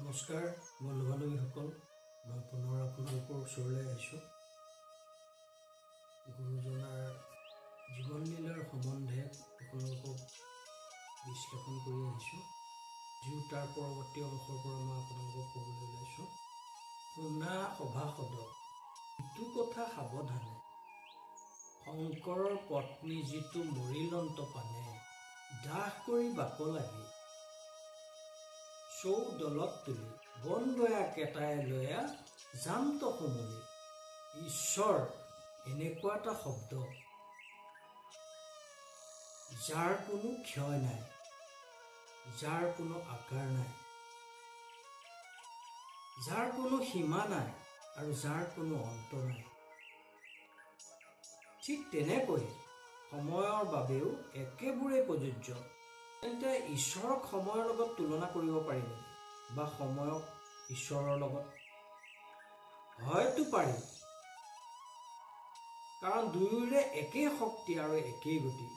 নমস্কাৰ বন্ধু বান্ধৱীসকল, মই পুনৰ আপোনালোকৰ ওচৰলৈ আহিছোঁ। গুৰুজনাৰ জীৱন লীলাৰ সম্বন্ধে আপোনালোকক বিশ্লেষণ কৰি আহিছোঁ। যিও তাৰ পৰৱৰ্তী অংশৰ পৰা মই আপোনালোকক ক'বলৈ ওলাইছোঁ। শুনা সভাসদ, ইটো কথা সাৱধানে, শংকৰৰ পত্নী যিটো মৰিলন্ত পানে, দাহ কৰি বাক লাগি চৌদলত তুলি বন গয়া কেটাই লয়া জান্ত সমলি। ঈশ্বৰ এনেকুৱা এটা শব্দ যাৰ কোনো ক্ষয় নাই, যাৰ কোনো আকাৰ নাই, যাৰ কোনো সীমা নাই আৰু যাৰ কোনো অন্ত নাই। ঠিক তেনেকৈ সময়ৰ বাবেও একেবোৰেই প্ৰযোজ্য। তেন্তে ঈশ্বৰক সময়ৰ লগত তুলনা কৰিব পাৰি নেকি, বা সময়ক ঈশ্বৰৰ লগত? হয়তো পাৰি, কাৰণ দুয়োৰে একেই শক্তি আৰু একেই গতি,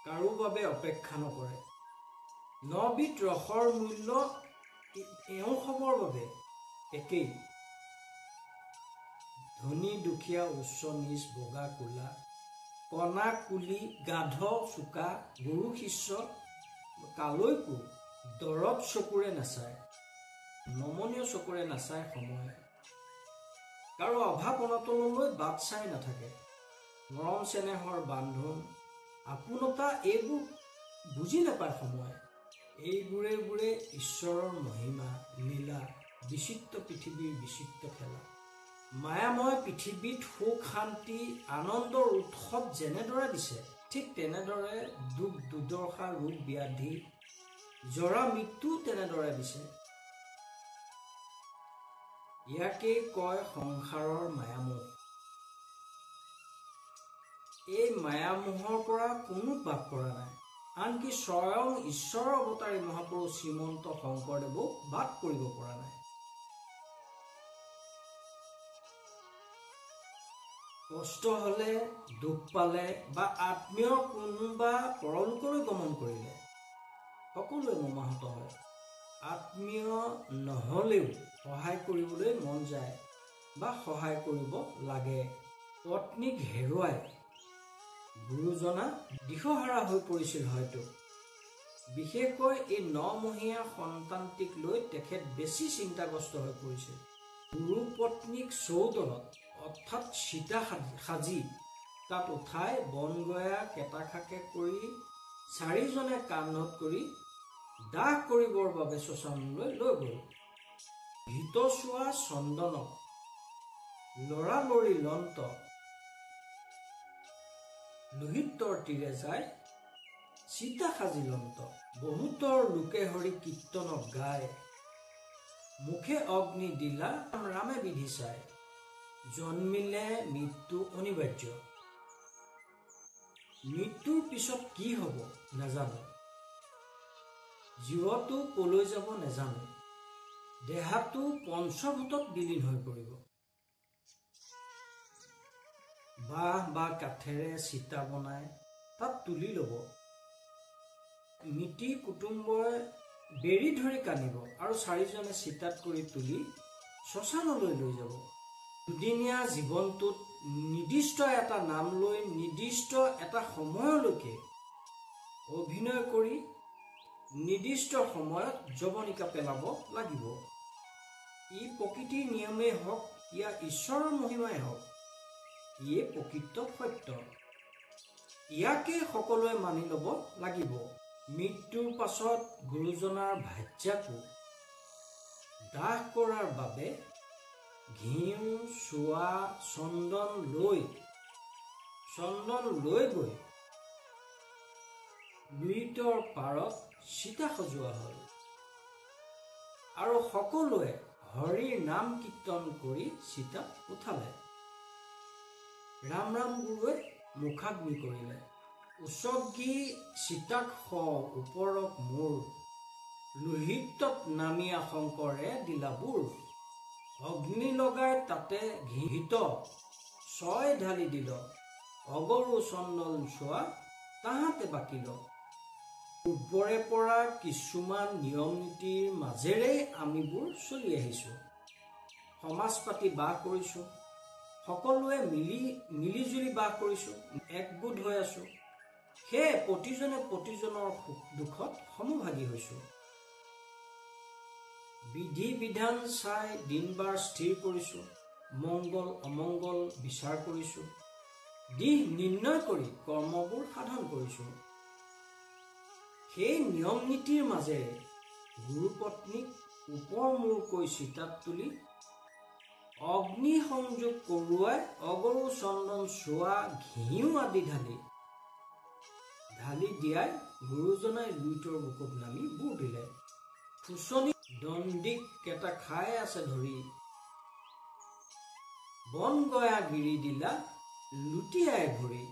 কাৰো বাবে অপেক্ষা নকৰে। নবিধ ৰসৰ মূল্য এওঁসবৰ বাবে একেই। ধনী দুখীয়া, উচ্চ নিচ, বগা কোলা, কণা কুলি, গাধ চোকা, গুৰু শিষ্য কালৈকো দৰৱ চকুৰে নাচায়, নমনীয় চকুৰে নাচায় সময়ে। কাৰো অভাৱ অনাটনলৈ বাট চাই নাথাকে। মৰম চেনেহৰ বান্ধোন, আপোনতা এইবোৰ বুজি নাপায় সময়ে। এইবোৰে ঈশ্বৰৰ মহিমা লীলা, বিচিত্ৰ পৃথিৱীৰ বিচিত্ৰ খেলা। মায়াময় পৃথিৱীত সুখ শান্তি আনন্দৰ উৎসৱ যেনেদৰে দিছে, ঠিক তেনেদৰে দুখ দুৰ্দশা ৰোগ ব্যাধি জৰা মৃত্যু তেনেদৰে দিছে। ইয়াকেই কয় সংসাৰৰ মায়ামোহ। এই মায়ামোহৰ পৰা কোনো বাদ পৰা নাই, আনকি স্বয়ং ঈশ্বৰৰ অৱতাৰী মহাপুৰুষ শ্ৰীমন্ত শংকৰদেৱো বাদ কৰিব পৰা নাই। কষ্ট হলে, দুখ পালে বা আত্মীয় কোনোবা পৰলোকলৈ গমন কৰিলে সকলোৱে মৰ্মাহত হয়। আত্মীয় নহলেও সহায় কৰিবলৈ মন যায় বা সহায় কৰিব লাগে। পত্নীক হেৰুৱাই গুৰুজনা দিশহাৰা হৈ পৰিছিল হয়তো। বিশেষকৈ এই 9 মহীয়া সন্তানটিক লৈ তেখেত বেছি চিন্তাগ্ৰস্ত হৈ পৰিছিল। গুৰু পত্নীক চৌদলত অৰ্থাৎ সীতা সাজি তাত উঠাই বন গয়া কেটাখাকে কৰি 4জনে কান্ধত কৰি দাহ কৰিবৰ বাবে শ্মশানলৈ লৈ গ'ল। হিতচোৱা চন্দনক লৰালৰি লন্ত লোহিতৰ তীৰে যায় সীতা সাজি লন্ত। বহুতৰ লোকে হৰি কীৰ্তনক গায়, মুখে অগ্নি দিলা ৰামে বিধি চায়। জন্মিলে মৃত্যু অনিবাৰ্য, মৃত্যুৰ পিছত কি হব নাজানো, জীৱটো কলৈ যাব নাজানো, দেহাটো পঞ্চভূতত বিলীন হৈ পৰিব। বাঁহ বা কাঠেৰে চিতা বনাই তাত তুলি লব। মিতিৰ কুটুম্বই বেৰি ধৰি কান্দিব আৰু 4জনে চিতাত কৰি তুলি শ্মশানলৈ লৈ যাব। দুদিনীয়া জীৱনটোত নিৰ্দিষ্ট এটা নাম লৈ নিৰ্দিষ্ট এটা সময়লৈকে অভিনয় কৰি নিৰ্দিষ্ট সময়ত যৱনিকা পেলাব লাগিব। ই প্ৰকৃতিৰ নিয়মেই হওক, ইয়া ঈশ্বৰৰ মহিমাই হওক, ইয়ে প্ৰকৃত সত্য। ইয়াকে সকলোৱে মানি ল'ব লাগিব। মৃত্যুৰ পাছত গুৰুজনাৰ ভাৰ্যাকো দাহ কৰাৰ বাবে ঘিউ চোৱা চন্দন লৈ গৈ লুইতৰ পাৰত চিতা সজোৱা হ'ল আৰু সকলোৱে হৰিৰ নাম কীৰ্তন কৰি চিতাত উঠালে। ৰাম ৰাম গুৰুৱে মুখাগ্নি কৰিলে। উচগি চিতাক ওপৰক মোৰ, লোহিতত নামিয়া শংকৰে দিলা বুৰ। অগ্নি লগাই তাতে ঘিহিত 6 ঢালি দিল, অগৰু চন্দন চোৱা তাহাতে বাকিল। পূৰ্বৰে পৰা কিছুমান নিয়ম নীতিৰ মাজেৰে আমিবোৰ চলি আহিছোঁ। সমাজ পাতি বাস কৰিছোঁ, সকলোৱে মিলিজুলি বাস কৰিছোঁ, একগোট হৈ আছোঁ। সেয়ে প্ৰতিজনে প্ৰতিজনৰ সুখ দুখত সমভাগী হৈছোঁ। বিধি বিধান চাই দিন বাৰ স্থিৰ কৰিছোঁ, মংগল অমংগল বিচাৰ কৰিছোঁ, দিশ নিৰ্ণয় কৰি কৰ্মবোৰ সাধন কৰিছোঁ। সেই নিয়ম নীতিৰ মাজেৰে গুৰুপত্নীক ওপৰ মূৰকৈ চিতাত তুলি অগ্নি সংযোগ কৰোৱাই অগৰু চন্দন চোৱা ঘিউ আদি ঢালি দিয়াই গুৰুজনাই লুইতৰ বুকুত নামি বুৰ দিলে। খুচনি দণ্ডিক কেটা খাই আছে ধৰি, বন গয়া গিৰি দিলা লুটিয়াই ভৰি।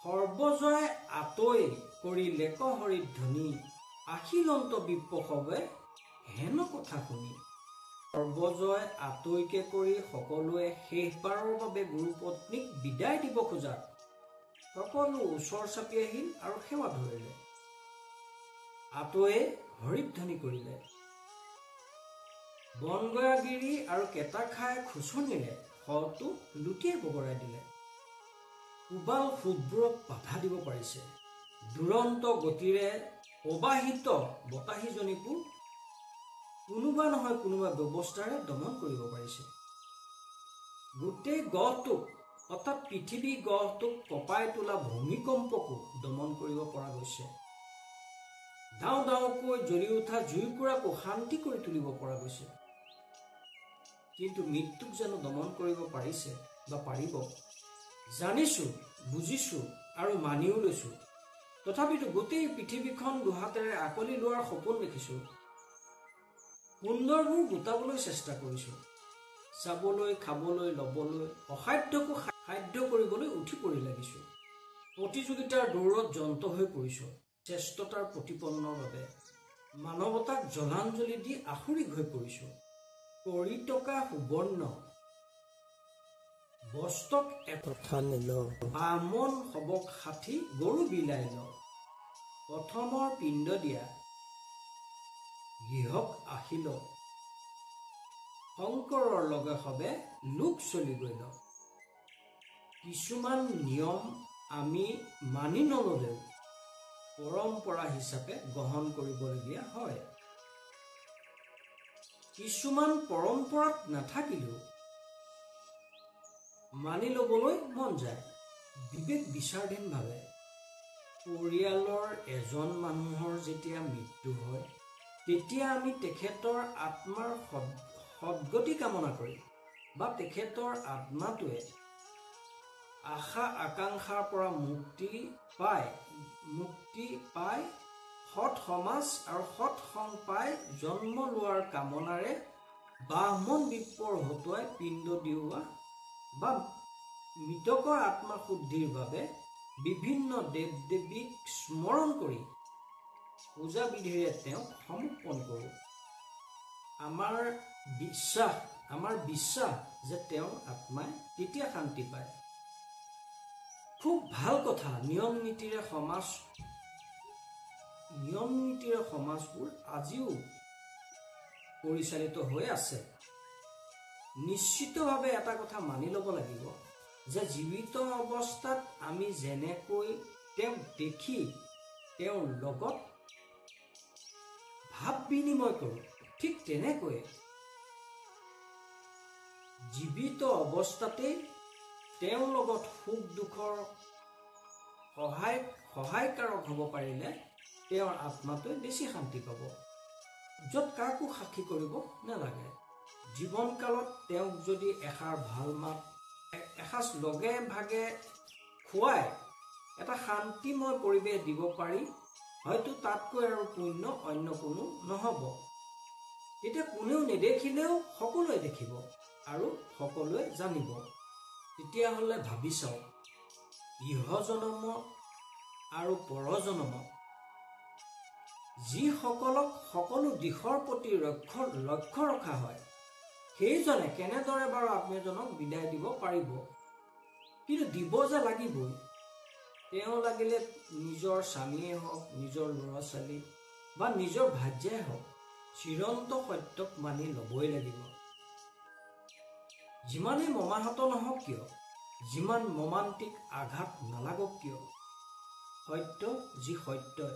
সৰ্বজয় আতৈ কৰি লেক হৰিত ধ্বনি, আখিলন্ত বিপ্ৰসৱে হেন কথা শুনি। সৰ্বজয় আতৈকে কৰি সকলোৱে শেষবাৰৰ বাবে গুৰুপত্নীক বিদায় দিব খোজাত সকলো ওচৰ চাপি আহিল আৰু সেৱা ধৰিলে। আতৈয়ে হৰিধ্বনি কৰিলে, বনগয়াগিৰি আৰু কেটা খাই খুচনিৰে শটো লুটিয়াই বগৰাই দিলে। উবাল সুদবোৰক বাধা দিব পাৰিছে, দুৰন্ত গতিৰে প্ৰবাহিত বতাহীজনীকো কোনোবা নহয় কোনোবা ব্যৱস্থাৰে দমন কৰিব পাৰিছে। গোটেই গ্ৰহটোক অৰ্থাৎ পৃথিৱী গ্ৰহটোক কঁপাই তোলা ভূমিকম্পকো দমন কৰিব পৰা গৈছে। ডাও ডাওকৈ জ্বলি উঠা জুইকুৰাকো শান্তি কৰি তুলিব পৰা গৈছে। কিন্তু মৃত্যুক জানো দমন কৰিব পাৰিছে বা পাৰিব? জানিছোঁ, বুজিছোঁ আৰু মানিও লৈছোঁ। তথাপিতো গোটেই পৃথিৱীখন দুহাতেৰে আকলি লোৱাৰ সপোন দেখিছোঁ। সুন্দৰবোৰ গোটাবলৈ চেষ্টা কৰিছোঁ। চাবলৈ, খাবলৈ, ল'বলৈ, অসাধ্যকো সাধ্য কৰিবলৈ উঠি পৰি লাগিছোঁ। প্ৰতিযোগিতাৰ দৌৰত যন্ত হৈ পৰিছোঁ। শ্ৰেষ্ঠতাৰ প্ৰতিপন্নৰ বাবে মানৱতাক জলাঞ্জলি দি আখুৰিক হৈ পৰিছোঁ। কৰি টকা সুবৰ্ণ বস্তক একথা নিল, বামন সবক ষাঠি গৰু বিলাই ল। প্ৰথমৰ পিণ্ড দিয়া গৃহক আহিল, শংকৰৰ লগে সবে লোক চলি গৈ ল। কিছুমান নিয়ম আমি মানি নললেও পৰম্পৰা হিচাপে গ্ৰহণ কৰিবলগীয়া হয়। কিছুমান পৰম্পৰাত নাথাকিলেও মানি ল'বলৈ মন যায়। বিবেক বিচাৰধীনভাৱে পৰিয়ালৰ এজন মানুহৰ যেতিয়া মৃত্যু হয়, তেতিয়া আমি তেখেতৰ আত্মাৰ সদ্গতি কামনা কৰি বা তেখেতৰ আত্মাটোৱে আশা আকাংক্ষাৰ পৰা মুক্তি পাই সৎ সমাজ আৰু সৎ সং পাই জন্ম লোৱাৰ কামনাৰে বাহ্মণ বিপ্ৰৰ হতুৱাই পিণ্ড দিওৱা বা মৃতকৰ আত্মা শুদ্ধিৰ বাবে বিভিন্ন দেৱ দেৱীক স্মৰণ কৰি পূজা বিধিৰে তেওঁক সমৰ্পণ কৰোঁ। আমাৰ বিশ্বাস যে তেওঁৰ আত্মাই তেতিয়া শান্তি পায়। খুব ভাল কথা। নিয়ম নীতিৰে সমাজবোৰ আজিও পৰিচালিত হৈ আছে। নিশ্চিতভাৱে এটা কথা মানি ল'ব লাগিব যে জীৱিত অৱস্থাত আমি যেনেকৈ তেওঁক দেখি তেওঁৰ লগত ভাৱ বিনিময় কৰোঁ, ঠিক তেনেকৈ জীৱিত অৱস্থাতেই তেওঁৰ লগত সুখ দুখৰ সহায়কাৰক হ'ব পাৰিলে তেওঁৰ আত্মাটোৱে বেছি শান্তি পাব। য'ত কাকো সাক্ষী কৰিব নালাগে। জীৱনকালত তেওঁক যদি এষাৰ ভাল মাত, এসাঁজ লগে ভাগে খুৱাই এটা শান্তিময় পৰিৱেশ দিব পাৰি, হয়তো তাতকৈ আৰু পুণ্য অন্য কোনো নহ'ব। তেতিয়া কোনেও নেদেখিলেও সকলোৱে দেখিব আৰু সকলোৱে জানিব। তেতিয়াহ'লে ভাবি চাওক, ইহজনম আৰু পৰজনমত যিসকলক সকলো দিশৰ প্ৰতি লক্ষ্য ৰখা হয়, সেইজনে কেনেদৰে বাৰু আত্মীয়জনক বিদায় দিব পাৰিব? কিন্তু দিব যে লাগিবই। তেওঁ লাগিলে নিজৰ স্বামীয়ে হওক, নিজৰ ল'ৰা ছোৱালী বা নিজৰ ভাৰ্যাই হওক, চিৰন্ত সত্যক মানি ল'বই লাগিব। যিমানেই মমাহত নহওক কিয়, যিমান মৰ্মান্তিক আঘাত নালাগক কিয়, সত্য যি সত্যই,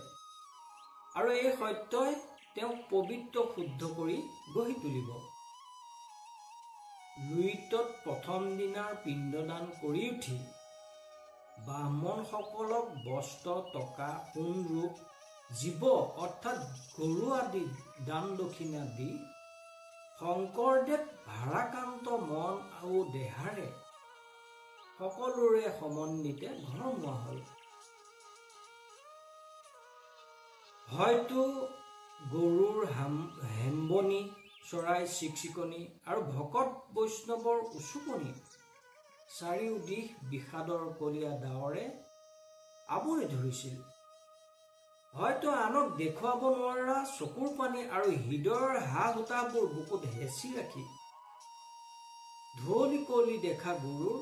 আৰু এই সত্যই তেওঁক পবিত্ৰ শুদ্ধ কৰি গঢ়ি তুলিব। লুইতত প্ৰথম দিনাৰ পিণ্ডদান কৰি উঠি ব্ৰাহ্মণসকলক বস্ত্ৰ, টকা, সোণ, ৰূপ, জীৱ অৰ্থাৎ গৰু আদি দান দক্ষিণা দি শংকৰদেৱ ভাৰাক্ৰান্ত মন আৰু দেহাৰে সকলোৰে সমন্বিতে ঘৰ মোৱা হ'ল। হয়তো গৰুৰ হেম্বনি, চৰাই চিকচিকনি আৰু ভকত বৈষ্ণৱৰ উচুকনি চাৰিওদিশ বিষাদৰ কলীয়া ডাৱৰে আৱৰি ধৰিছিল। হয়তো আনক দেখুৱাব নোৱাৰা চকুৰ পানী আৰু হৃদয়ৰ হা হুতাবোৰ বুকুত হেঁচি ৰাখি ধুঁৱলি কুঁৱলী দেখা গুৰুৰ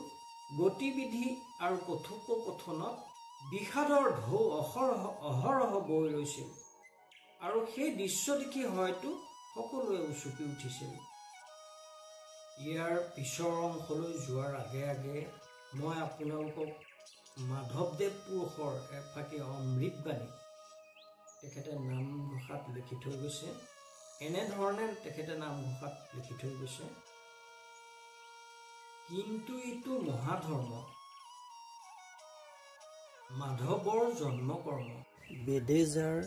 গতিবিধি আৰু কথোপকথনত বিষাদৰ ঢৌ অহৰহ বৈ লৈছিল, আৰু সেই দৃশ্য দেখি হয়তো সকলোৱে উচুকি উঠিছিল। ইয়াৰ পিছৰ অংশলৈ যোৱাৰ আগে আগে মই আপোনালোকক মাধৱদেৱ পুৰুষৰ এফাকি অমৃতবাণী তেখেতে নামঘোষাত লিখি থৈ গৈছে। এনেধৰণে তেখেতে নামঘোষাত লিখি থৈ গৈছে, কিন্তু ইটো মহাধৰ্ম, মাধৱৰ জন্মকৰ্ম, বেদে যাৰ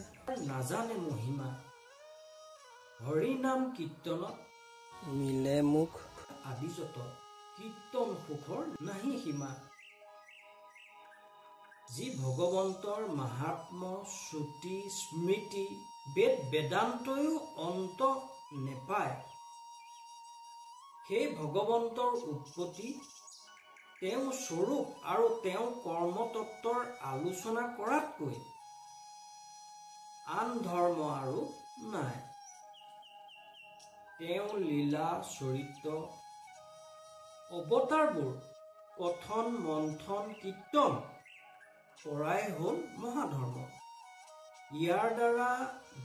নাজানে মহিমা, হৰি নাম কীৰ্তনত মিলে মুখ আদি যত, কীৰ্তন সুখৰ নাহি সীমা। যি ভগৱন্তৰ মাহাত্ম্য, শ্ৰুতি, স্মৃতি, বেদ বেদান্তয়ো অন্ত নেপায়, সেই ভগৱন্তৰ উৎপত্তি, তেওঁৰ স্বৰূপ আৰু তেওঁৰ কৰ্মতত্বৰ আলোচনা কৰাতকৈ আন ধৰ্ম আৰু নাই। তেওঁৰ লীলা চৰিত্ৰ অৱতাৰবোৰ কথন মন্থন কীৰ্তন কৰাই হ'ল মহাধৰ্ম। ইয়াৰ দ্বাৰা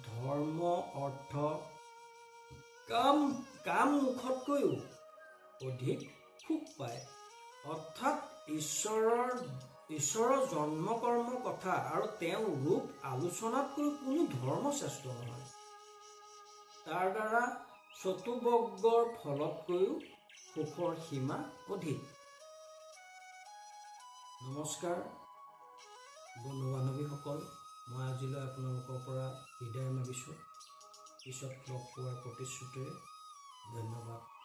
ধৰ্ম, অৰ্থ, কাম মুখতকৈও অধিক সুখ পায়। অৰ্থাৎ ঈশ্বৰৰ জন্মকৰ্ম কথা আৰু তেওঁৰ ৰূপ আলোচনাতকৈ কোনো ধৰ্ম শ্ৰেষ্ঠ নহয়। তাৰ দ্বাৰা চতুবৰ্গৰ ফলতকৈও সুখৰ সীমা অধিক। নমস্কাৰ বন্ধু বান্ধৱীসকল, মই আজিলৈ আপোনালোকৰ পৰা বিদায় মাগিছোঁ। পিছত লগ পোৱাৰ প্ৰতিশ্ৰুতিৰে ধন্যবাদ।